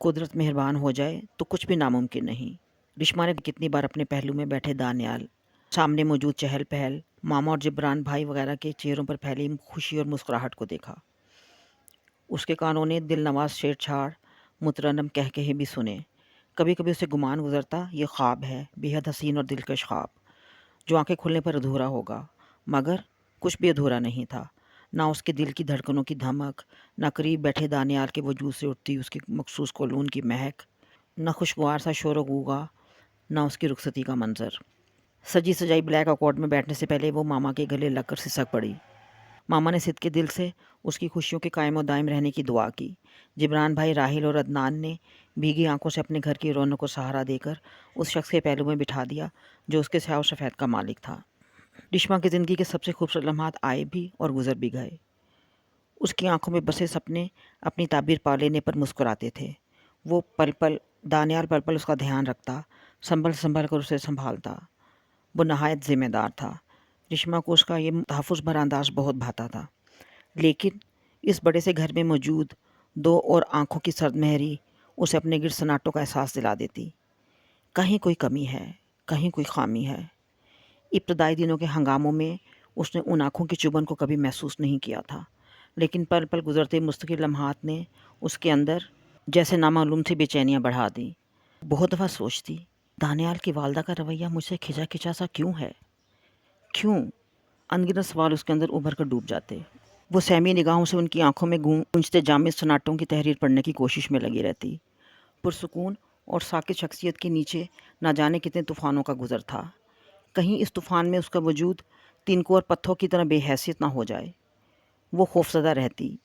قدرت مہربان ہو جائے تو کچھ بھی ناممکن نہیں۔ رشما نے کتنی بار اپنے پہلو میں بیٹھے دانیال، سامنے موجود چہل پہل، ماما اور جبران بھائی وغیرہ کے چہروں پر پھیلی خوشی اور مسکراہٹ کو دیکھا۔ اس کے کانوں نے دل نواز شعر چھاڑ مترنم کہہ کہے بھی سنے۔ کبھی کبھی اسے گمان گزرتا یہ خواب ہے، بے حد حسین اور دلکش خواب، جو آنکھیں کھلنے پر ادھورا ہوگا، مگر کچھ بھی ادھورا نہیں تھا۔ نہ اس کے دل کی دھڑکنوں کی دھمک، نہ قریب بیٹھے دانیال کے وجود سے اٹھتی اس کی مخصوص کولون کی مہک، نہ خوشگوار سا شور و غوغا، نہ اس کی رخصتی کا منظر۔ سجی سجائی بلیک اکارڈ میں بیٹھنے سے پہلے وہ ماما کے گلے لگ کر سسک پڑی۔ ماما نے صدقے دل سے اس کی خوشیوں کے قائم و دائم رہنے کی دعا کی۔ جبران بھائی راحل اور عدنان نے بھیگی آنکھوں سے اپنے گھر کی رونق کو سہارا دے کر اس شخص کے پہلو میں بٹھا دیا جو اس کے سیاہ و سفید کا مالک تھا۔ رشما کی زندگی کے سب سے خوبصورت لمحات آئے بھی اور گزر بھی گئے۔ اس کی آنکھوں میں بسے سپنے اپنی تعبیر پا لینے پر مسکراتے تھے۔ وہ پل پل دانیال پل پل اس کا دھیان رکھتا، سنبھل سنبھل کر اسے سنبھالتا۔ وہ نہایت ذمہ دار تھا۔ رشما کو اس کا یہ تحفظ بھرا انداز بہت بھاتا تھا، لیکن اس بڑے سے گھر میں موجود دو اور آنکھوں کی سرد مہری اسے اپنے گرد سناٹوں کا احساس دلا دیتی۔ کہیں کوئی کمی ہے، کہیں کوئی خامی ہے۔ ابتدائی دنوں کے ہنگاموں میں اس نے ان آنکھوں کی چبھن کو کبھی محسوس نہیں کیا تھا، لیکن پل پل گزرتے مستقل لمحات نے اس کے اندر جیسے نامعلوم سی بے چینیاں بڑھا دیں۔ بہت دفعہ سوچتی، دانیال کی والدہ کا رویہ مجھ سے کھچا کھچا سا کیوں ہے؟ کیوں؟ انگنت سوال اس کے اندر ابھر کر ڈوب جاتے۔ وہ سہمی نگاہوں سے ان کی آنکھوں میں گونجتے جامد سناٹوں کی تحریر پڑھنے کی کوشش میں لگی رہتی۔ پرسکون اور ساکت شخصیت کے نیچے نہ جانے کتنے طوفانوں کا گزر تھا۔ کہیں اس طوفان میں اس کا وجود تنکوں اور پتھروں کی طرح بے حیثیت نہ ہو جائے۔ وہ خوفزدہ رہتی۔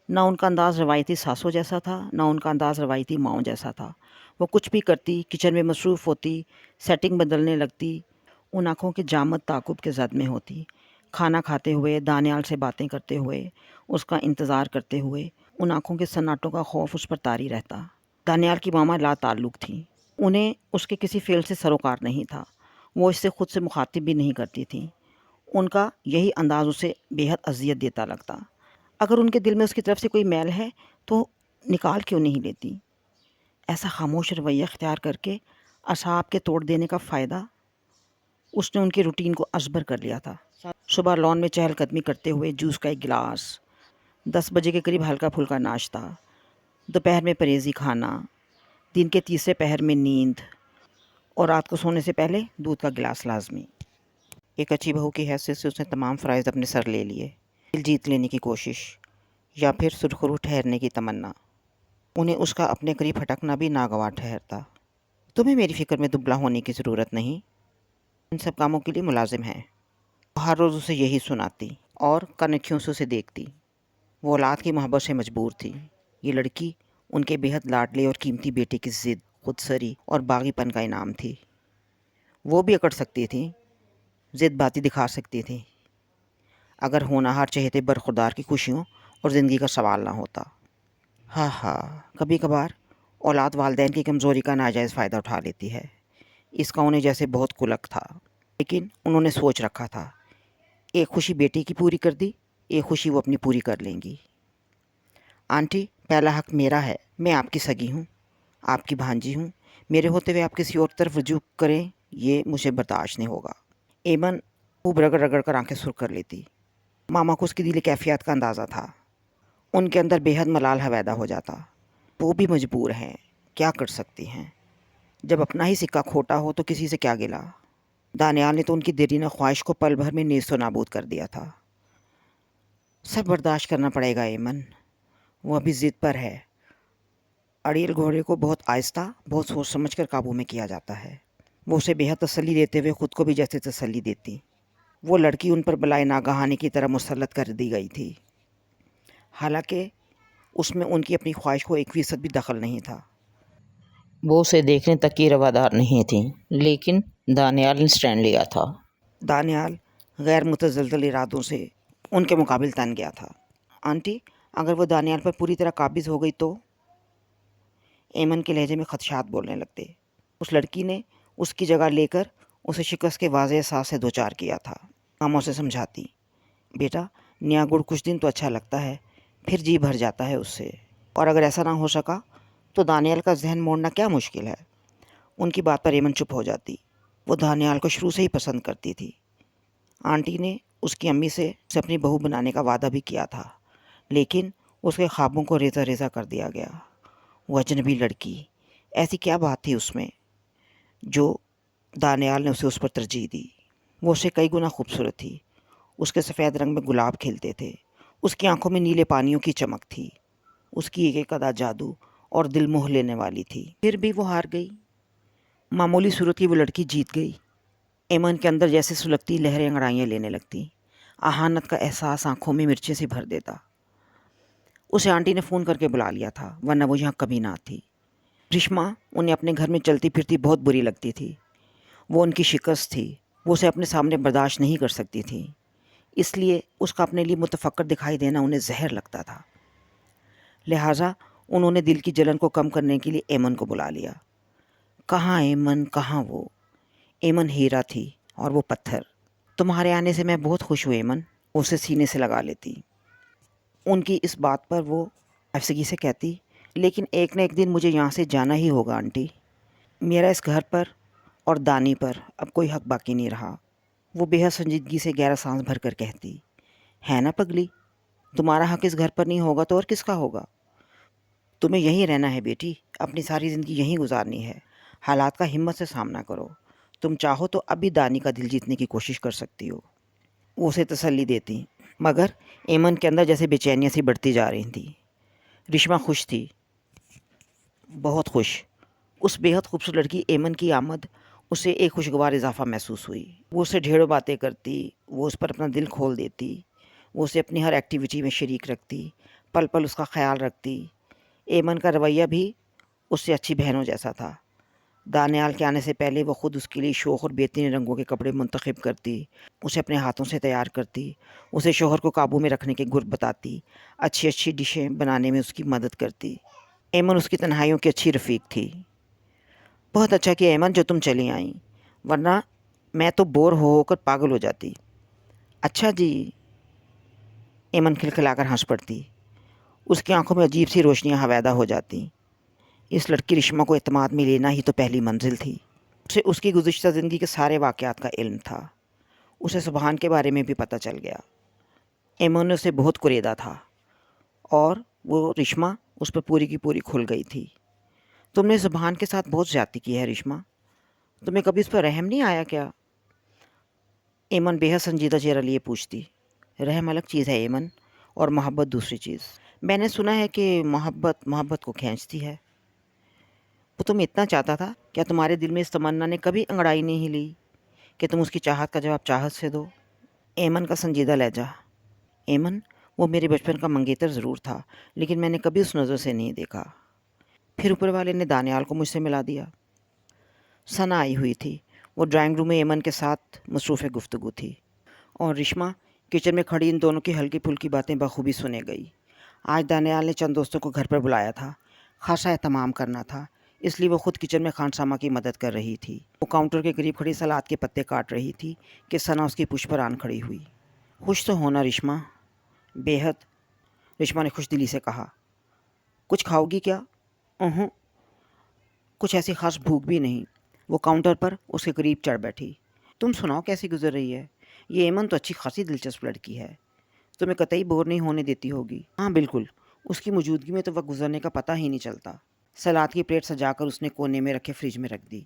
نہ ان کا انداز روایتی ساسوں جیسا تھا، نہ ان کا انداز روایتی ماؤں جیسا تھا۔ وہ کچھ بھی کرتی، کچن میں مصروف ہوتی، سیٹنگ بدلنے لگتی، ان آنکھوں کے جامد تعاقب کے زد میں ہوتی۔ کھانا کھاتے ہوئے، دانیال سے باتیں کرتے ہوئے، اس کا انتظار کرتے ہوئے، ان آنکھوں کے سناٹوں کا خوف اس پر طاری رہتا۔ دانیال کی ماما لا تعلق تھیں۔ انہیں اس کے کسی فعل سے سروکار نہیں تھا۔ وہ اس سے خود سے مخاطب بھی نہیں کرتی تھیں۔ ان کا یہی انداز اسے بے حد اذیت دیتا لگتا۔ اگر ان کے دل میں اس کی طرف سے کوئی میل ہے تو نکال کیوں نہیں لیتی؟ ایسا خاموش رویہ اختیار کر کے اعصاب کے توڑ دینے کا فائدہ؟ اس نے ان کے روٹین کو ازبر کر لیا تھا۔ صبح لان میں چہل قدمی کرتے ہوئے جوس کا ایک گلاس، 10 بجے کے قریب ہلکا پھلکا ناشتہ، دوپہر میں پرہیزی کھانا، دن کے تیسرے پہر میں نیند، اور رات کو سونے سے پہلے دودھ کا گلاس لازمی۔ ایک اچھی بہو کی حیثیت سے اس نے تمام فرائض اپنے سر لے لیے۔ دل جیت لینے کی کوشش یا پھر سرخرو ٹھہرنے کی تمنا، انہیں اس کا اپنے قریب ہٹکنا بھی ناگوار ٹھہرتا۔ تمہیں میری فکر میں دبلا ہونے کی ضرورت نہیں، ان سب کاموں کے لیے ملازم ہے۔ ہر روز اسے یہی سناتی اور کنکھیوں سے اسے دیکھتی۔ وہ اولاد کی محبت سے مجبور تھی۔ یہ لڑکی ان کے بے حد لاڈلے اور قیمتی بیٹے کی ضد، خودسری اور باغی پن کا انعام تھی۔ وہ بھی اکڑ سکتی تھی، ضد باتی دکھا سکتی تھی، اگر ہونہار چہتے برخوردار کی خوشیوں اور زندگی کا سوال نہ ہوتا۔ ہاں، کبھی کبھار اولاد والدین کی کمزوری کا ناجائز فائدہ اٹھا لیتی ہے۔ اس کا انہیں جیسے بہت قلق تھا، لیکن انہوں نے سوچ رکھا تھا، ایک خوشی بیٹی کی پوری کر دی، ایک خوشی وہ اپنی پوری کر لیں گی۔ آنٹی، پہلا حق میرا ہے۔ میں آپ کی سگی ہوں، آپ کی بھانجی ہوں۔ میرے ہوتے ہوئے آپ کسی اور طرف رجوع کریں، یہ مجھے برداشت نہیں ہوگا۔ ایمن خوب رگڑ رگڑ کر آنکھیں سرخ کر لیتی۔ ماما کو اس کی دلی کیفیات کا اندازہ تھا۔ ان کے اندر بے حد ملال حویدا ہو جاتا۔ وہ بھی مجبور ہیں، کیا کر سکتی ہیں؟ جب اپنا ہی سکہ کھوٹا ہو تو کسی سے کیا گلا؟ دانیال نے تو ان کی دیرینہ خواہش کو پل بھر میں نیست و نابود کر دیا تھا۔ سب برداشت کرنا پڑے گا ایمن، وہ ابھی ضد پر ہے۔ اڑیل گھوڑے کو بہت آہستہ، بہت سوچ سمجھ کر قابو میں کیا جاتا ہے۔ وہ اسے بے حد تسلی دیتے ہوئے خود کو بھی جیسے تسلی دیتی۔ وہ لڑکی ان پر بلائے ناگہانی کی طرح مسلط کر دی گئی تھی، حالانکہ اس میں ان کی اپنی خواہش کو 1% بھی دخل نہیں تھا۔ وہ اسے دیکھنے تک کی روادار نہیں تھیں، لیکن دانیال نے سٹینڈ لیا تھا۔ دانیال غیر متزلزل ارادوں سے ان کے مقابل تن گیا تھا۔ آنٹی، اگر وہ دانیال پر پوری طرح قابض ہو گئی تو؟ ایمن کے لہجے میں خدشات بولنے لگتے۔ اس لڑکی نے اس کی جگہ لے کر اسے شکست کے واضح احساس سے دوچار کیا تھا۔ ماما اسے سمجھاتی، بیٹا، نیا گڑ کچھ دن تو اچھا لگتا ہے، پھر جی بھر جاتا ہے اس سے، اور اگر ایسا نہ ہو سکا تو دانیال کا ذہن موڑنا کیا مشکل ہے؟ ان کی بات پر ایمن چپ ہو جاتی۔ وہ دانیال کو شروع سے ہی پسند کرتی تھی۔ آنٹی نے اس کی امی سے اسے اپنی بہو بنانے کا وعدہ بھی کیا تھا، لیکن اس کے خوابوں کو ریزہ ریزہ کر دیا گیا۔ وہ اجنبی لڑکی، ایسی کیا بات تھی اس میں جو دانیال نے اسے اس پر ترجیح دی؟ وہ اسے کئی گنا خوبصورت تھی۔ اس کے سفید رنگ میں گلاب کھلتے تھے، اس کی آنکھوں میں نیلے پانیوں کی چمک تھی، اس کی ایک ایک ادا جادو اور دل موہ لینے والی تھی۔ پھر بھی وہ ہار گئی۔ معمولی صورت کی وہ لڑکی جیت گئی۔ ایمن کے اندر جیسے سلگتی لہریں انگڑائیاں لینے لگتی۔ اہانت کا احساس آنکھوں میں مرچیں سے بھر دیتا۔ اسے آنٹی نے فون کر کے بلا لیا تھا، ورنہ وہ یہاں کبھی نہ تھی۔ رشمہ انہیں اپنے گھر میں چلتی پھرتی بہت بری لگتی تھی۔ وہ ان کی شکست تھی، وہ اسے اپنے سامنے برداشت نہیں کر سکتی تھی، اس لیے اس کا اپنے لیے متفکر دکھائی دینا انہیں زہر لگتا تھا۔ لہٰذا انہوں نے دل کی جلن کو کم کرنے کے لیے ایمن کو بلا لیا۔ کہاں ایمن، کہاں وہ؟ ایمن ہیرا تھی اور وہ پتھر۔ تمہارے آنے سے میں بہت خوش ہوں ایمن، اسے سینے سے لگا لیتی۔ ان کی اس بات پر وہ افسگی سے کہتی، لیکن ایک نہ ایک دن مجھے یہاں سے جانا ہی ہوگا آنٹی۔ میرا اس گھر پر اور دانی پر اب کوئی حق باقی نہیں رہا۔ وہ بے حد سنجیدگی سے گہرا سانس بھر کر کہتی، ہے نا پگلی، تمہارا حق اس گھر پر نہیں ہوگا تو اور کس کا ہوگا؟ تمہیں یہیں رہنا ہے بیٹی، اپنی ساری زندگی یہیں گزارنی ہے۔ حالات کا ہمت سے سامنا کرو، تم چاہو تو اب بھی دانی کا دل جیتنے کی کوشش کر سکتی ہو۔ وہ اسے تسلی دیتی، مگر ایمن کے اندر جیسے بے چینیاں سی بڑھتی جا رہی تھیں۔ رشمہ خوش تھی، بہت خوش۔ اس بے حد خوبصورت لڑکی ایمن کی آمد اسے ایک خوشگوار اضافہ محسوس ہوئی۔ وہ اسے ڈھیروں باتیں کرتی، وہ اس پر اپنا دل کھول دیتی، وہ اسے اپنی ہر ایکٹیویٹی میں شریک رکھتی، پل پل اس کا خیال رکھتی۔ ایمن کا رویہ بھی اس سے اچھی بہنوں جیسا تھا۔ دانیال کے آنے سے پہلے وہ خود اس کے لیے شوخ اور بہترین رنگوں کے کپڑے منتخب کرتی، اسے اپنے ہاتھوں سے تیار کرتی، اسے شوہر کو قابو میں رکھنے کے گر بتاتی، اچھی اچھی ڈشیں بنانے میں اس کی مدد کرتی۔ ایمن اس کی تنہائیوں کی اچھی رفیق تھی۔ بہت اچھا کیا ایمن جو تم چلی آئیں، ورنہ میں تو بور ہو کر پاگل ہو جاتی۔ اچھا جی، ایمن کھلکھلا کر ہنس پڑتی۔ اس کی آنکھوں میں عجیب سی روشنیاں حویدہ ہو جاتی۔ اس لڑکی رشمہ کو اعتماد میں لینا ہی تو پہلی منزل تھی۔ اسے اس کی گزشتہ زندگی کے سارے واقعات کا علم تھا۔ اسے سبحان کے بارے میں بھی پتہ چل گیا۔ ایمن نے اسے بہت کریدا تھا اور وہ رشمہ اس پر پوری کی پوری کھل گئی تھی۔ تم نے سبحان کے ساتھ بہت زیادتی کی ہے رشمہ، تمہیں کبھی اس پر رحم نہیں آیا کیا؟ ایمن بے حد سنجیدہ چہرہ لیے پوچھتی۔ رحم الگ چیز ہے ایمن، اور محبت دوسری چیز۔ میں نے سنا ہے کہ محبت کو کھینچتی ہے۔ وہ تم اتنا چاہتا تھا، کیا تمہارے دل میں اس تمنا نے کبھی انگڑائی نہیں لی کہ تم اس کی چاہت کا جواب چاہت سے دو؟ ایمن کا سنجیدہ لہجہ۔ ایمن، وہ میرے بچپن کا منگیتر ضرور تھا، لیکن میں نے کبھی اس نظر سے نہیں دیکھا۔ پھر اوپر والے نے دانیال کو مجھ سے ملا دیا۔ ثنا آئی ہوئی تھی، وہ ڈرائنگ روم میں ایمن کے ساتھ مصروف گفتگو تھی، اور رشمہ کچن میں کھڑی ان دونوں کی ہلکی پھلکی باتیں بخوبی سنے گئی۔ آج دانیال نے چند دوستوں کو گھر پر بلایا تھا، خاصا اہتمام کرنا تھا، اس لیے وہ خود کچن میں خانسامہ کی مدد کر رہی تھی۔ وہ کاؤنٹر کے قریب کھڑی سلاد کے پتے کاٹ رہی تھی کہ ثنا اس کی پشت پر آن کھڑی ہوئی۔ خوش تو ہونا رشمہ؟ بے حد، رشمہ نے خوش دلی سے کہا۔ کچھ کھاؤ گی کیا؟ کچھ ایسی خاص بھوک بھی نہیں۔ وہ کاؤنٹر پر اس کے قریب چڑھ بیٹھی۔ تم سناؤ کیسی گزر رہی ہے؟ یہ ایمن تو اچھی خاصی دلچسپ لڑکی ہے، تمہیں قطعی بور نہیں ہونے دیتی ہوگی۔ ہاں بالکل، اس کی موجودگی میں تو وقت گزرنے کا پتہ ہی نہیں چلتا۔ سلاد کی پلیٹ سجا کر اس نے کونے میں رکھے فریج میں رکھ دی۔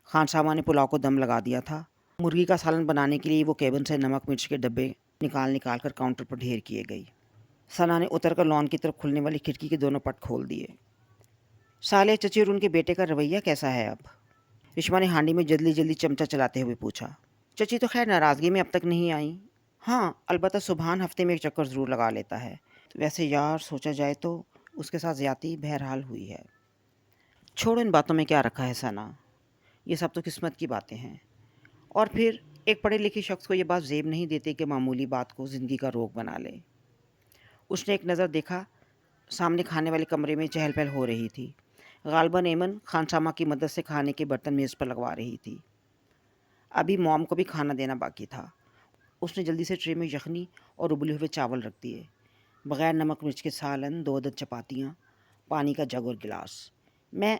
خانسامہ نے پلاؤ کو دم لگا دیا تھا۔ مرغی کا سالن بنانے کے لیے وہ کیبن سے نمک مرچ کے ڈبے نکال کر کاؤنٹر پر ڈھیر کیے گئی۔ ثنا نے اتر کر لان کی طرف کھلنے والی کھڑکی کے دونوں پٹ کھول دیے۔ سالے چچی اور ان کے بیٹے کا رویہ کیسا ہے اب؟ رشمہ نے ہانڈی میں جلدی چمچہ چلاتے ہوئے پوچھا۔ چچی تو خیر ناراضگی میں اب تک نہیں آئیں۔ ہاں، البتہ سبحان ہفتے میں ایک چکر ضرور لگا لیتا ہے۔ ویسے یار سوچا جائے تو اس کے ساتھ زیادتی بہرحال ہوئی ہے۔ چھوڑو ان باتوں میں کیا رکھا ہے ثنا، یہ سب تو قسمت کی باتیں ہیں۔ اور پھر ایک پڑھے لکھے شخص کو یہ بات زیب نہیں دیتے کہ معمولی بات کو زندگی کا روگ بنا لے۔ اس نے ایک نظر دیکھا، سامنے کھانے والے کمرے میں چہل پہل ہو رہی تھی۔ غالباً ایمن خانسامہ کی مدد سے کھانے کے برتن میز پر لگوا رہی تھی۔ ابھی موم کو بھی کھانا دینا باقی تھا۔ اس نے جلدی سے ٹرے میں یخنی اور ابلے ہوئے چاول رکھ دیے، بغیر نمک مرچ کے سالن، 2 عدد چپاتیاں، پانی کا جگ اور گلاس۔ میں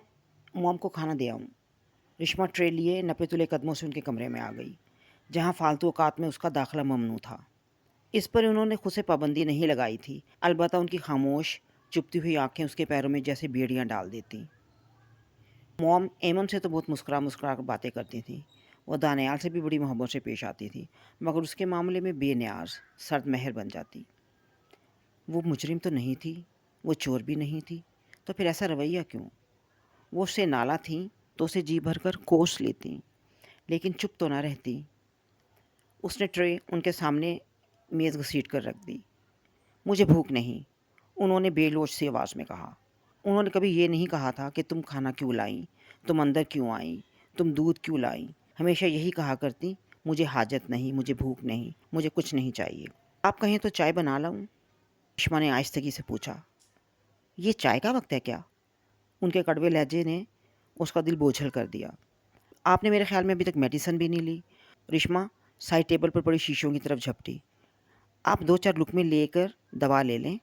موم کو کھانا دے آؤں۔ رشما ٹرے لیے نپے تلے قدموں سے ان کے کمرے میں آ گئی، جہاں فالتو اوقات میں اس کا داخلہ ممنوع تھا۔ اس پر انہوں نے خود سے پابندی نہیں لگائی تھی، البتہ ان کی خاموش چپتی ہوئی آنکھیں اس کے پیروں میں جیسے بیڑیاں ڈال دیتی۔ موم ایمن سے تو بہت مسکرا کر باتیں کرتی تھی، وہ دانیال سے بھی بڑی محبت سے پیش آتی تھی، مگر اس کے معاملے میں بے نیاز سرد مہر بن جاتی۔ وہ مجرم تو نہیں تھی، وہ چور بھی نہیں تھی، تو پھر ایسا رویہ کیوں؟ وہ اس سے نالا تھیں تو اسے جی بھر کر کوس لیتی، لیکن چپ تو نہ رہتی۔ اس نے ٹرے ان کے سامنے میز گھسیٹ کر رکھ دی۔ مجھے بھوک نہیں، انہوں نے بے لوچ سی آواز میں کہا۔ انہوں نے کبھی یہ نہیں کہا تھا کہ تم کھانا کیوں لائیں، تم اندر کیوں آئیں، تم دودھ کیوں لائیں۔ ہمیشہ یہی کہا کرتی، مجھے حاجت نہیں، مجھے بھوک نہیں، مجھے کچھ نہیں چاہیے۔ آپ کہیں تو چائے بنا لاؤں؟ رشما نے آہستگی سے پوچھا۔ یہ چائے کا وقت ہے کیا؟ ان کے کڑوے لہجے نے اس کا دل بوجھل کر دیا۔ آپ نے میرے خیال میں ابھی تک میڈیسن بھی نہیں لی۔ رشما سائڈ ٹیبل پر پڑی شیشوں کی طرف جھپٹی۔ آپ 2-4 لقمے لے کر دوا لے لیں،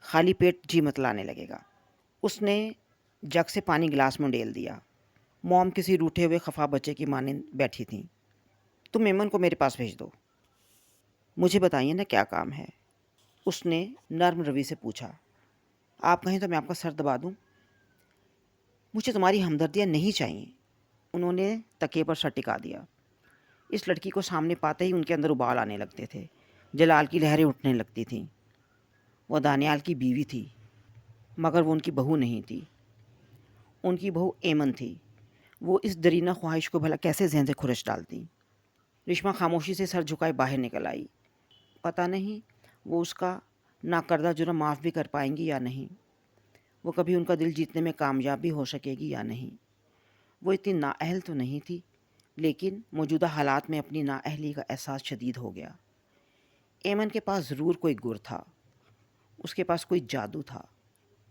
خالی پیٹ جی مت لانے لگے گا۔ اس نے جگ سے پانی گلاس میں ڈیل دیا۔ موم کسی روٹھے ہوئے خفا بچے کی مانند بیٹھی تھیں۔ تم ایمن کو میرے پاس بھیج دو۔ مجھے بتائیے نا کیا کام ہے؟ اس نے نرم روی سے پوچھا۔ آپ کہیں تو میں آپ کا سر دبا دوں؟ مجھے تمہاری ہمدردیاں نہیں چاہیے۔ انہوں نے تکیے پر سر ٹکا دیا۔ اس لڑکی کو سامنے پاتے ہی ان کے اندر ابال آنے لگتے تھے، جلال کی لہریں اٹھنے لگتی تھیں۔ وہ دانیال کی بیوی تھی، مگر وہ ان کی بہو نہیں تھی۔ ان کی بہو ایمن تھی۔ وہ اس درینہ خواہش کو بھلا کیسے ذہن سے کھرچ ڈالتی؟ رشما خاموشی سے سر جھکائے باہر نکل آئی۔ پتہ نہیں وہ اس کا ناکردہ جرم معاف بھی کر پائیں گی یا نہیں، وہ کبھی ان کا دل جیتنے میں کامیاب بھی ہو سکے گی یا نہیں۔ وہ اتنی نااہل تو نہیں تھی، لیکن موجودہ حالات میں اپنی نااہلی کا احساس شدید ہو گیا۔ ایمن کے پاس ضرور کوئی گر تھا، اس کے پاس کوئی جادو تھا،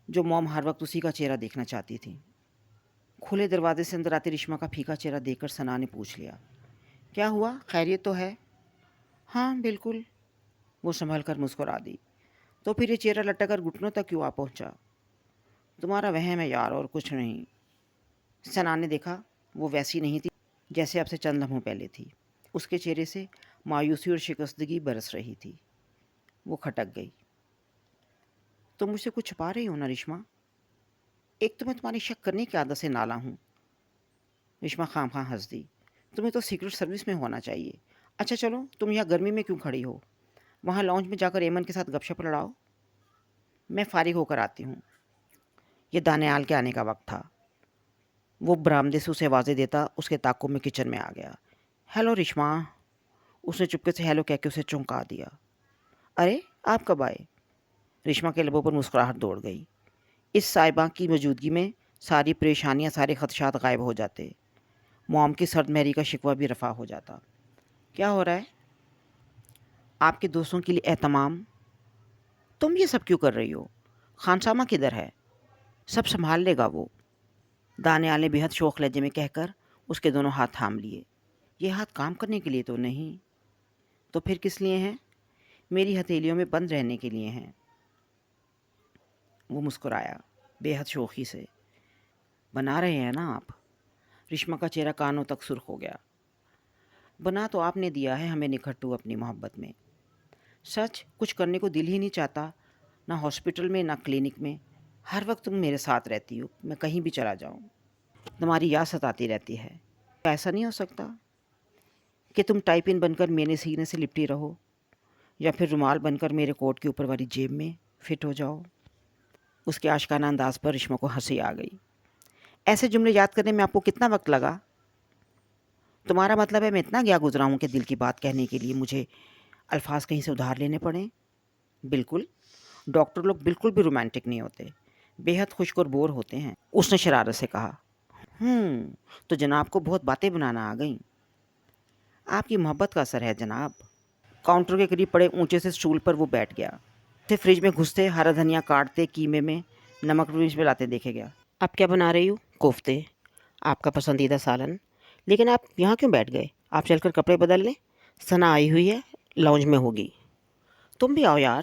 جو موم ہر وقت اسی کا چہرہ دیکھنا چاہتی تھی۔ کھلے دروازے سے اندر آتی رشما کا پھیکا چہرہ دیکھ کر ثنا نے پوچھ لیا، کیا ہوا، خیریت تو ہے؟ ہاں بالکل، وہ سنبھل کر مسکرا دی۔ تو پھر یہ چہرہ لٹک کر گھٹنوں تک کیوں آ پہنچا؟ تمہارا وہم ہے یار، اور کچھ نہیں۔ ثنا نے دیکھا وہ ویسی نہیں تھی جیسے اب سے چند لمحوں پہلے تھی۔ اس کے چہرے سے مایوسی اور شکستگی برس رہی تھی۔ وہ کھٹک گئی۔ تم مجھ سے کچھ چھپا رہی ہو نا رشما؟ ایک تو میں تمہاری شک کرنے کی عادت سے نالا ہوں۔ رشما خواہ ہنس دی۔ تمہیں تو سیکرٹ سروس میں ہونا چاہیے۔ اچھا چلو، تم یہاں گرمی میں کیوں کھڑی ہو؟ وہاں لاؤنج میں جا کر ایمن کے ساتھ گپ شپ لڑاؤ۔ میں فارغ ہو کر آتی ہوں۔ یہ دانیال کے آنے کا وقت تھا۔ وہ برآمدے سے اسے آوازیں دیتا اس کے تعاقب میں کچن میں آ گیا۔ ہیلو رشما، اس نے چپکے سے ہیلو کہہ کے اسے چونکا دیا۔ ارے آپ کب آئے؟ رشما کے لبوں پر مسکراہٹ دوڑ گئی۔ اس صاحبہ کی موجودگی میں ساری پریشانیاں، سارے خدشات غائب ہو جاتے، موم کی سرد مہری کا شکوہ بھی رفع ہو جاتا۔ کیا ہو رہا ہے؟ آپ کے دوستوں کے لیے اہتمام۔ تم یہ سب کیوں کر رہی ہو؟ خانسامہ کدھر ہے؟ سب سنبھال لے گا وہ، دانیال نے بے حد شوق لہجے میں کہہ کر اس کے دونوں ہاتھ تھام لیے۔ یہ ہاتھ کام کرنے کے لیے تو نہیں، تو پھر کس لیے ہیں؟ میری ہتھیلیوں میں بند رہنے کے لیے ہیں۔ وہ مسکرایا بے حد شوخی سے۔ بنا رہے ہیں نا آپ؟ رشما کا چہرہ کانوں تک سرخ ہو گیا۔ بنا تو آپ نے دیا ہے ہمیں نکھٹو اپنی محبت میں۔ سچ کچھ کرنے کو دل ہی نہیں چاہتا، نہ ہاسپٹل میں نہ کلینک میں۔ ہر وقت تم میرے ساتھ رہتی ہو، میں کہیں بھی چلا جاؤں تمہاری یاد ستاتی رہتی ہے۔ ایسا نہیں ہو سکتا کہ تم ٹائپ ان بن کر میرے سینے سے لپٹی رہو، یا پھر رومال بن کر میرے کوٹ کے اوپر والی جیب میں فٹ ہو جاؤ؟ اس کے آشکانہ انداز پر رشما کو ہنسی آ گئی۔ ایسے جملے یاد کرنے میں آپ کو کتنا وقت لگا؟ تمہارا مطلب ہے میں اتنا گیا گزرا ہوں کہ دل کی بات کہنے کے لیے مجھے الفاظ کہیں سے ادھار لینے پڑیں؟ بالکل، ڈاکٹر لوگ بالکل بھی رومانٹک نہیں ہوتے، بے حد خشک اور بور ہوتے ہیں، اس نے شرارت سے کہا۔ تو جناب کو بہت باتیں بنانا آ گئیں۔ آپ کی محبت کا اثر ہے جناب۔ کاؤنٹر کے قریب پڑے اونچے سے اسٹول پر وہ بیٹھ گیا۔ اسے فریج میں گھستے ہرا دھنیا کاٹتے، قیمے میں نمک مرچ ملاتے دیکھے گیا۔ اب کیا بنا رہی ہوں؟ کوفتے، آپ کا پسندیدہ سالن۔ لیکن آپ یہاں کیوں بیٹھ گئے؟ آپ چل کر کپڑے بدل لیں، ثنا آئی ہوئی ہے، لاؤنج میں ہوگی۔ تم بھی آؤ یار۔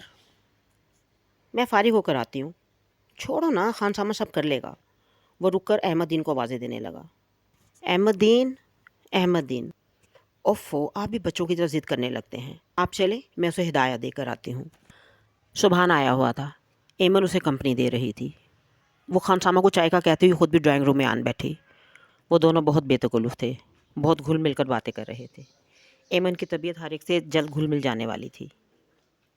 میں فارغ ہو کر آتی ہوں۔ چھوڑو نا، خانسامہ سب کر لے گا۔ وہ رک کر احمد دین کو آوازیں دینے لگا۔ احمد دین، احمد دین، اوفو، آپ بھی بچوں کی طرح ضد کرنے لگتے ہیں، آپ چلیں، میں اسے ہدایت دے کر آتی ہوں۔ سبحان آیا ہوا تھا، ایمن اسے کمپنی دے رہی تھی۔ وہ خانسامہ کو چائے کا کہتے ہوئے خود بھی ڈرائنگ روم میں آن بیٹھی۔ وہ دونوں بہت بے تکلف تھے، بہت گھل مل کر باتیں کر رہے تھے۔ ایمن کی طبیعت ہر ایک سے جلد گھل مل جانے والی تھی۔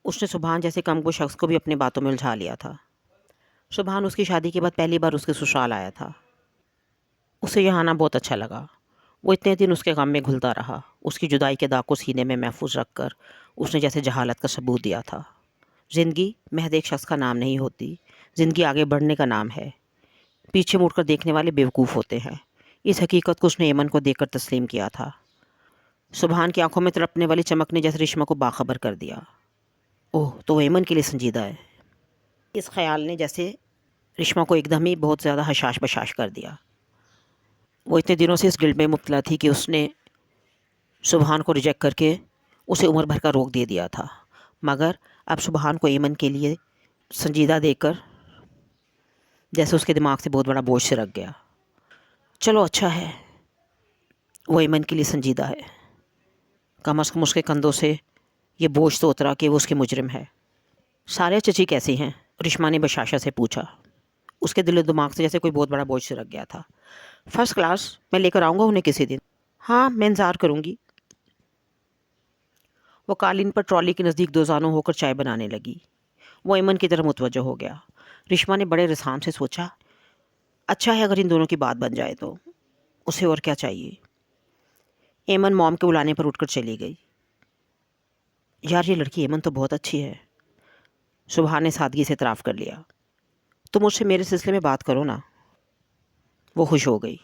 اس نے سبحان جیسے کم کو شخص کو بھی اپنی باتوں میں الجھا لیا تھا۔ سبحان اس کی شادی کے بعد پہلی بار اس کے سسرال آیا تھا۔ اسے یہاں آنا بہت اچھا لگا۔ وہ اتنے دن اس کے غم میں گھلتا رہا۔ اس کی جدائی کے داغ کو سینے میں محفوظ رکھ کر اس نے جیسے جہالت کا ثبوت دیا تھا۔ زندگی محض ایک شخص کا نام نہیں ہوتی، زندگی آگے بڑھنے کا نام ہے۔ پیچھے مڑ کر دیکھنے والے بیوقوف ہوتے ہیں۔ اس حقیقت کو اس نے ایمن کو دیکھ کر تسلیم کیا تھا۔ سبحان کی آنکھوں میں تڑپنے والی چمک نے جیسے رشمہ کو باخبر کر دیا۔ اوہ، تو وہ ایمن کے لیے سنجیدہ ہے۔ اس خیال نے جیسے رشمہ کو ایک دم ہی بہت زیادہ حشاش بشاش کر دیا۔ وہ اتنے دنوں سے اس گلٹ میں مبتلا تھی کہ اس نے سبحان کو ریجیکٹ کر کے اسے عمر بھر کا روک دے دیا تھا، مگر اب سبحان کو ایمن کے لیے سنجیدہ دیکھ کر جیسے اس کے دماغ سے بہت بڑا بوجھ سرک گیا۔ چلو اچھا ہے، وہ ایمن کے لیے سنجیدہ ہے، کم از کم اس کے کندھوں سے یہ بوجھ تو اترا کہ وہ اس کے مجرم ہے۔ سارے چچی کیسی ہیں؟ رشمہ نے بشاشہ سے پوچھا۔ اس کے دل و دماغ سے جیسے کوئی بہت بڑا بوجھ سرک گیا تھا۔ فرسٹ کلاس، میں لے کر آؤں گا انہیں کسی دن۔ ہاں، میں انتظار کروں گی۔ وہ قالین پر ٹرالی کے نزدیک دوزانوں ہو کر چائے بنانے لگی۔ وہ ایمن کی طرف متوجہ ہو گیا۔ رشمہ نے بڑے رسام سے سوچا، اچھا ہے اگر ان دونوں کی بات بن جائے تو اسے اور کیا چاہیے۔ ایمن موم کے بلانے پر اٹھ کر چلی گئی۔ یار یہ لڑکی ایمن تو بہت اچھی ہے، سبحان نے سادگی سے اعتراف کر لیا۔ تم مجھ سے میرے سلسلے میں بات کرو نا۔ وہ خوش ہو گئی۔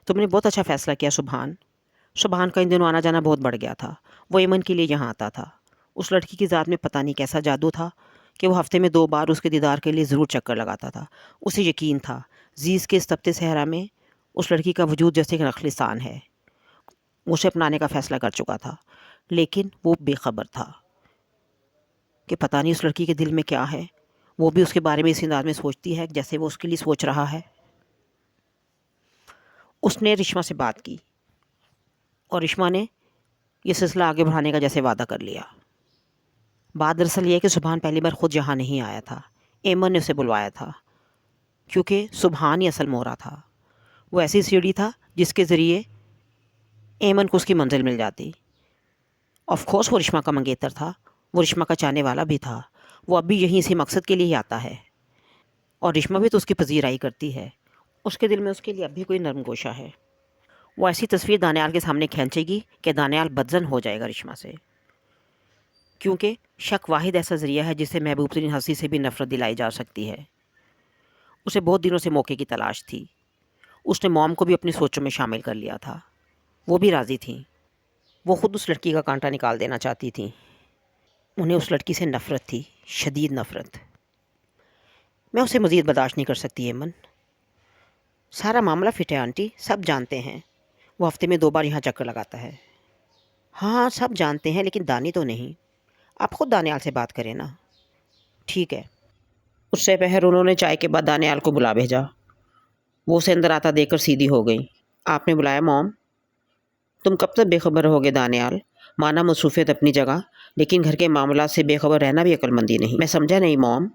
تم نے بہت اچھا فیصلہ کیا سبحان۔ سبحان کا ان دنوں آنا جانا بہت بڑھ گیا تھا۔ وہ ایمن کے لیے یہاں آتا تھا۔ اس لڑکی کی ذات میں پتہ نہیں کیسا جادو تھا کہ وہ ہفتے میں 2 بار اس کے دیدار کے لیے ضرور چکر لگاتا تھا۔ اسے یقین تھا زیز کے اس تپتے صحرا میں اس لڑکی کا وجود جیسے ایک نخل ثان ہے۔ اسے اپنانے کا فیصلہ کر چکا تھا، لیکن وہ بے خبر تھا کہ پتہ نہیں اس لڑکی کے دل میں کیا ہے۔ وہ بھی اس کے بارے میں اس انداز میں سوچتی ہے جیسے وہ اس کے لیے سوچ رہا ہے۔ اس نے رشمہ سے بات کی اور رشمہ نے یہ سلسلہ آگے بڑھانے کا جیسے وعدہ کر لیا۔ بات دراصل یہ کہ سبحان پہلی بار خود یہاں نہیں آیا تھا، ایمن نے اسے بلوایا تھا، کیونکہ سبحان ہی اصل مورا تھا۔ وہ ایسی سیڑھی تھا جس کے ذریعے ایمن کو اس کی منزل مل جاتی۔ آف کورس وہ رشمہ کا منگیتر تھا، وہ رشمہ کا چاہنے والا بھی تھا۔ وہ اب بھی یہیں اسی مقصد کے لیے ہی آتا ہے، اور رشمہ بھی تو اس کی پذیرائی کرتی ہے۔ اس کے دل میں اس کے لیے اب بھی کوئی نرم گوشہ ہے۔ وہ ایسی تصویر دانیال کے سامنے کھینچے گی کہ دانیال بدزن ہو جائے گا رشمہ سے، کیونکہ شک واحد ایسا ذریعہ ہے جس سے محبوب ترین ہنسی سے بھی نفرت دلائی جا سکتی ہے۔ اسے بہت دنوں سے موقع کی تلاش تھی۔ اس نے موم کو بھی اپنی سوچوں میں شامل کر لیا تھا۔ وہ بھی راضی تھیں۔ وہ خود اس لڑکی کا کانٹا نکال دینا چاہتی تھیں۔ انہیں اس لڑکی سے نفرت تھی، شدید نفرت۔ میں اسے مزید برداشت نہیں کر سکتی ایمن۔ سارا معاملہ فٹ ہے آنٹی، سب جانتے ہیں۔ وہ ہفتے میں 2 بار یہاں چکر لگاتا ہے۔ ہاں سب جانتے ہیں، لیکن دانی تو نہیں۔ آپ خود دانیال سے بات کریں نا۔ ٹھیک ہے۔ اس سے پہر انہوں نے چائے کے بعد دانیال کو بلا بھیجا۔ وہ اسے اندر آتا دیکھ کر سیدھی ہو گئی۔ آپ نے بلایا موم؟ تم کب تک بے خبر رہو گے دانیال؟ مانا مصروفیت اپنی جگہ، لیکن گھر کے معاملات سے بے خبر رہنا بھی عقل مندی نہیں۔ میں سمجھا نہیں موم۔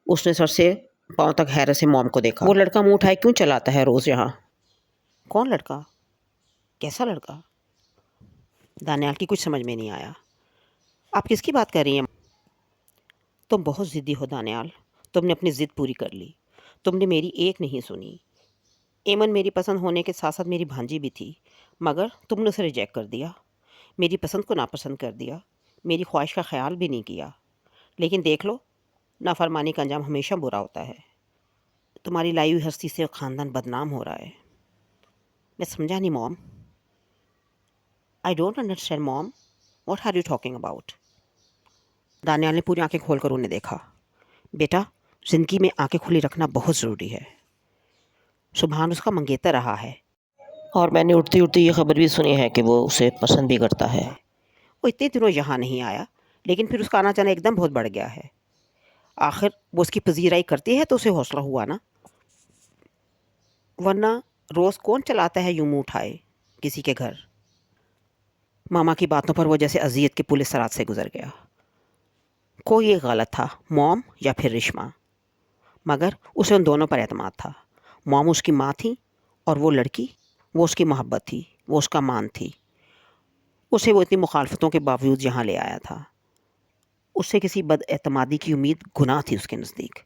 اس نے سر سے پاؤں تک حیرت سے موم کو دیکھا۔ وہ لڑکا منہ اٹھائے کیوں چلاتا ہے روز یہاں؟ کون لڑکا؟ کیسا لڑکا؟ دانیال کی کچھ سمجھ میں نہیں آیا۔ آپ کس کی بات کر رہی ہیں؟ تم بہت ضدی ہو دانیال، تم نے اپنی ضد پوری کر لی۔ تم نے میری ایک نہیں سنی۔ ایمن میری پسند ہونے کے ساتھ ساتھ میری بھانجی بھی تھی، مگر تم نے اسے ریجیکٹ کر دیا، میری پسند کو ناپسند کر دیا، میری خواہش کا خیال بھی نہیں کیا۔ لیکن دیکھ لو، نافرمانی کا انجام ہمیشہ برا ہوتا ہے۔ تمہاری لائی ہوئی ہستی سے خاندان بدنام ہو رہا ہے۔ میں سمجھا نہیں موم۔ I don't understand mom. What are you talking about? Daniyal نے پوری آنکھیں کھول کر انہیں دیکھا۔ بیٹا، زندگی میں آنکھیں کھلی رکھنا بہت ضروری ہے۔ سبحان اس کا منگیتر رہا ہے، اور میں نے اٹھتی اٹھتی یہ خبر بھی سنی ہے کہ وہ اسے پسند بھی کرتا ہے۔ وہ اتنے دنوں یہاں نہیں آیا، لیکن پھر اس کا آنا جانا ایک دم بہت بڑھ گیا ہے۔ آخر وہ اس کی پذیرائی کرتی ہے تو اسے حوصلہ ہوا نا۔ ورنہ روز کون چلاتا ہے یوں منہ اٹھائے کسی کے گھر؟ ماما کی باتوں پر وہ جیسے اذیت کے پل صراط سے گزر گیا۔ کوئی ایک غلط تھا، موم یا پھر رشما، مگر اسے ان دونوں پر اعتماد تھا۔ موم اس کی ماں تھی اور وہ لڑکی، وہ اس کی محبت تھی، وہ اس کا مان تھی۔ اسے وہ اتنی مخالفتوں کے باوجود یہاں لے آیا تھا۔ اس سے کسی بد اعتمادی کی امید گناہ تھی اس کے نزدیک۔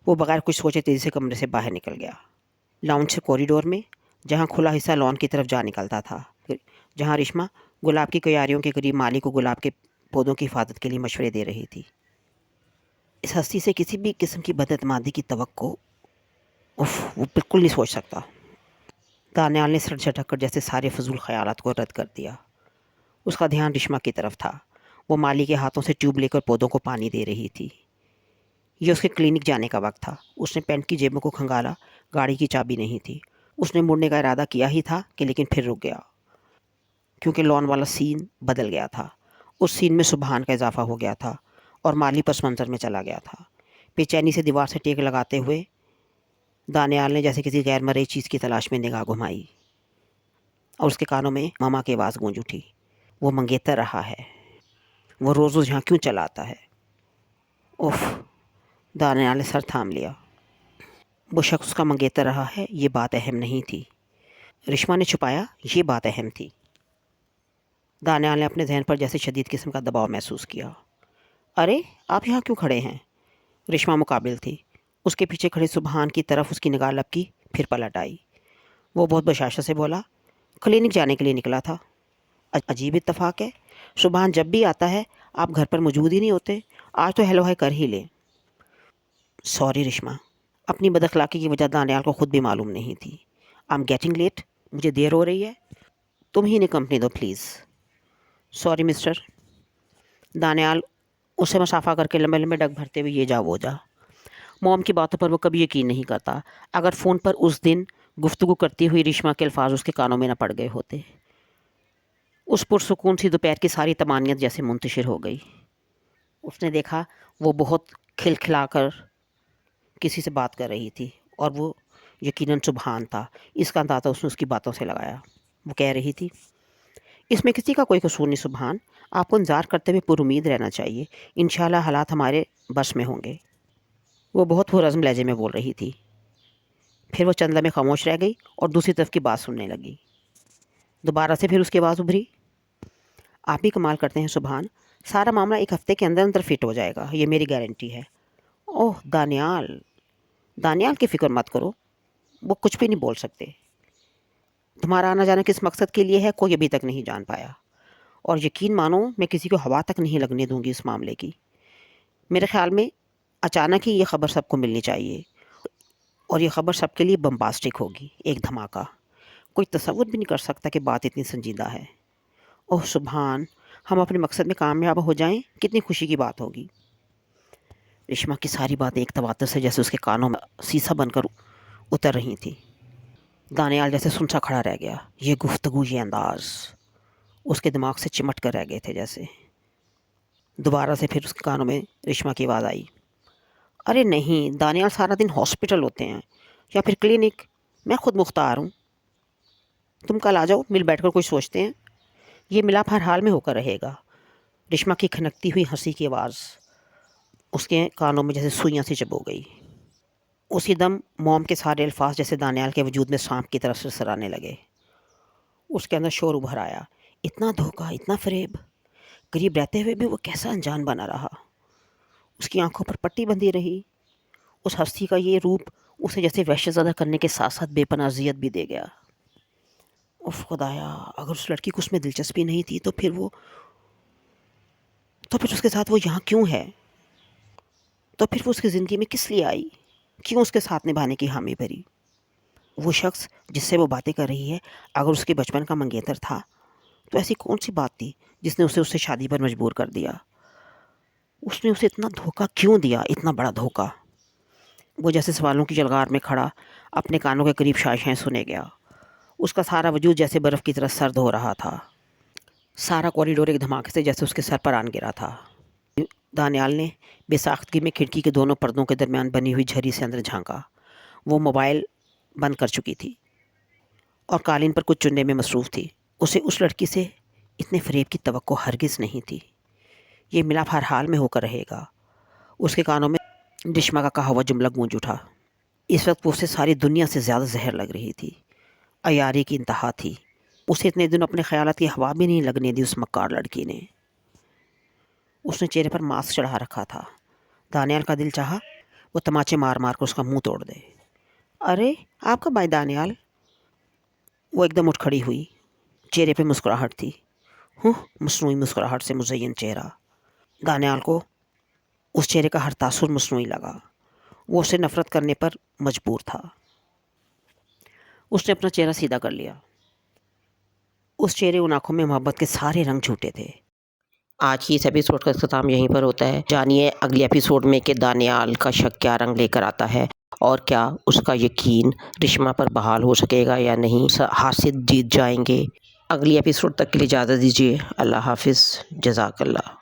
وہ بغیر کچھ سوچے تیزی سے کمرے سے باہر نکل گیا، لاؤنج سے کوریڈور میں، جہاں کھلا حصہ لان کی طرف جا نکلتا تھا، جہاں رشما گلاب کی کیاریوں کے قریب مالی کو گلاب کے پودوں کی حفاظت کے لیے مشورے دے رہی تھی۔ اس ہستی سے کسی بھی قسم کی بد اعتمادی کی توقع وہ بالکل نہیں سوچ سکتا۔ دانیال نے سر جھٹک کر جیسے سارے فضول خیالات کو رد کر دیا۔ اس کا دھیان رشما کی طرف تھا۔ وہ مالی کے ہاتھوں سے ٹیوب لے کر پودوں کو پانی دے رہی تھی۔ یہ اس کے کلینک جانے کا وقت تھا۔ اس نے پینٹ کی جیبوں کو کھنگالا، گاڑی کی چابی نہیں تھی۔ اس نے مڑنے کا ارادہ کیا ہی تھا کہ لیکن پھر رک گیا، کیونکہ لان والا سین بدل گیا تھا۔ اس سین میں سبحان کا اضافہ ہو گیا تھا اور مالی پس منظر میں چلا گیا تھا۔ بے چینی سے دیوار سے ٹیک لگاتے ہوئے دانیال نے جیسے کسی غیر مرئی چیز کی تلاش میں نگاہ گھمائی، اور اس کے کانوں میں ماما کی آواز گونج اٹھی، وہ منگیتر رہا ہے، وہ روز روز یہاں کیوں چلا آتا ہے؟ اوف! دانیال نے سر تھام لیا۔ وہ شخص اس کا منگیتر رہا ہے، یہ بات اہم نہیں تھی۔ رشما نے چھپایا، یہ بات اہم تھی۔ دانیال نے اپنے ذہن پر جیسے شدید قسم کا دباؤ محسوس کیا۔ ارے آپ یہاں کیوں کھڑے ہیں؟ رشما مقابل تھی۔ اس کے پیچھے کھڑے سبحان کی طرف اس کی نگاہ لپکی، پھر پلٹ آئی۔ وہ بہت بشاشت سے بولا، کلینک جانے کے لیے نکلا تھا۔ عجیب اتفاق ہے، سبحان جب بھی آتا ہے آپ گھر پر موجود ہی نہیں ہوتے۔ آج تو ہیلو ہائی کر ہی لیں۔ سوری رشما، اپنی بد اخلاقی کی وجہ دانیال کو خود بھی معلوم نہیں تھی۔ آئی ایم گیٹنگ لیٹ، مجھے دیر ہو رہی ہے، تم ہی نے کمپنی دو پلیز۔ Sorry mister. دانیال اسے مسافہ کر کے لمبے لمبے ڈگ بھرتے ہوئے یہ جا وہ جا۔ موم کی باتوں پر وہ کبھی یقین نہیں کرتا۔ اگر فون پر اس دن گفتگو کرتی ہوئی رشما کے الفاظ اس کے کانوں میں نہ پڑ گئے ہوتے۔ اس پرسکون سی دوپہر کی ساری طمانینت جیسے منتشر ہو گئی۔ اس نے دیکھا وہ بہت کھلکھلا کر کسی سے بات کر رہی تھی، اور وہ یقیناً سبحان تھا۔ اس کا اندازہ اس نے اس کی باتوں سے لگایا۔ وہ کہہ رہی تھی، اس میں کسی کا کوئی قصور نہیں سبحان، آپ کو انتظار کرتے ہوئے پر امید رہنا چاہیے، انشاءاللہ حالات ہمارے بس میں ہوں گے۔ وہ بہت پرعزم لہجے میں بول رہی تھی۔ پھر وہ چند لمحے خاموش رہ گئی اور دوسری طرف کی بات سننے لگی۔ دوبارہ سے پھر اس کی آواز ابھری، آپ بھی کمال کرتے ہیں سبحان، سارا معاملہ ایک ہفتے کے اندر اندر فٹ ہو جائے گا، یہ میری گارنٹی ہے۔ اوہ دانیال کی فکر مت کرو، وہ کچھ بھی نہیں بول سکتے۔ تمہارا آنا جانا کس مقصد کے لیے ہے کوئی ابھی تک نہیں جان پایا، اور یقین مانو میں کسی کو ہوا تک نہیں لگنے دوں گی اس معاملے کی۔ میرے خیال میں اچانک ہی یہ خبر سب کو ملنی چاہیے، اور یہ خبر سب کے لیے بمباسٹک ہوگی، ایک دھماکہ۔ کوئی تصور بھی نہیں کر سکتا کہ بات اتنی سنجیدہ ہے۔ اوہ سبحان، ہم اپنے مقصد میں کامیاب ہو جائیں، کتنی خوشی کی بات ہوگی۔ رشما کی ساری باتیں ایک تواتر سے جیسے اس کے کانوں میں سیسا بن کر اتر رہی تھیں۔ دانیال جیسے سنسا کھڑا رہ گیا۔ یہ گفتگو، یہ انداز اس کے دماغ سے چمٹ کر رہ گئے تھے جیسے۔ دوبارہ سے پھر اس کے کانوں میں رشما کی آواز آئی، ارے نہیں دانیال، سارا دن ہاسپٹل ہوتے ہیں یا پھر کلینک، میں خود مختار ہوں، تم کل آ جاؤ، مل بیٹھ کر کچھ سوچتے ہیں، یہ ملاپ ہر حال میں ہو کر رہے گا۔ رشما کی کھنکتی ہوئی ہنسی کی آواز اس کے کانوں میں جیسے سوئیاں سی چبھو گئی۔ اسی دم موم کے سارے الفاظ جیسے دانیال کے وجود میں سانپ کی طرف سے سرانے لگے۔ اس کے اندر شور ابھر آیا، اتنا دھوکہ، اتنا فریب، قریب رہتے ہوئے بھی وہ کیسا انجان بنا رہا۔ اس کی آنکھوں پر پٹی بندھی رہی۔ اس ہستی کا یہ روپ اسے جیسے وحشت زدہ کرنے کے ساتھ ساتھ بے پناہ اذیت بھی دے گیا۔ اف خدایا، اگر اس لڑکی کو اس میں دلچسپی نہیں تھی تو پھر اس کے ساتھ وہ یہاں کیوں ہے؟ تو پھر وہ اس کی زندگی میں کس لیے آئی؟ کیوں اس کے ساتھ نبھانے کی حامی بھری؟ وہ شخص جس سے وہ باتیں کر رہی ہے، اگر اس کے بچپن کا منگیتر تھا تو ایسی کون سی بات تھی جس نے اسے اس سے شادی پر مجبور کر دیا؟ اس نے اسے اتنا دھوکہ کیوں دیا، اتنا بڑا دھوکہ؟ وہ جیسے سوالوں کی جلغار میں کھڑا اپنے کانوں کے قریب شائشیں سنے گیا۔ اس کا سارا وجود جیسے برف کی طرح سرد ہو رہا تھا۔ سارا کوریڈور ایک دھماکے سے جیسے اس کے سر پر آن گرا تھا۔ دانیال نے بے ساختگی میں کھڑکی کے دونوں پردوں کے درمیان بنی ہوئی جھری سے اندر جھانکا۔ وہ موبائل بند کر چکی تھی اور قالین پر کچھ چننے میں مصروف تھی۔ اسے اس لڑکی سے اتنے فریب کی توقع ہرگز نہیں تھی۔ یہ ملاپ ہر حال میں ہو کر رہے گا۔ اس کے کانوں میں رشما کا کہا ہوا جملہ گونج اٹھا۔ اس وقت وہ اسے ساری دنیا سے زیادہ زہر لگ رہی تھی۔ عیاری کی انتہا تھی۔ اسے اتنے دن اپنے خیالات کی ہوا بھی نہیں لگنے دی اس مکار لڑکی نے۔ اس نے چہرے پر ماسک چڑھا رکھا تھا۔ دانیال کا دل چاہا وہ تماچے مار مار کر اس کا منہ توڑ دے۔ ارے آپ کب آئے دانیال؟ وہ ایک دم اٹھ کھڑی ہوئی۔ چہرے پہ مسکراہٹ تھی، مصنوعی مسکراہٹ سے مزین چہرہ۔ دانیال کو اس چہرے کا ہر تاثر مصنوعی لگا۔ وہ اسے نفرت کرنے پر مجبور تھا۔ اس نے اپنا چہرہ سیدھا کر لیا۔ اس چہرے ان آنکھوں میں محبت کے سارے رنگ جھوٹے تھے۔ آج کی اس ایپیسوڈ کا اختتام یہیں پر ہوتا ہے۔ جانیے اگلی ایپیسوڈ میں کہ دانیال کا شک کیا رنگ لے کر آتا ہے اور کیا اس کا یقین رشما پر بحال ہو سکے گا یا نہیں، حاسد جیت جائیں گے۔ اگلی ایپیسوڈ تک کے لیے اجازت دیجیے۔ اللہ حافظ، جزاک اللہ۔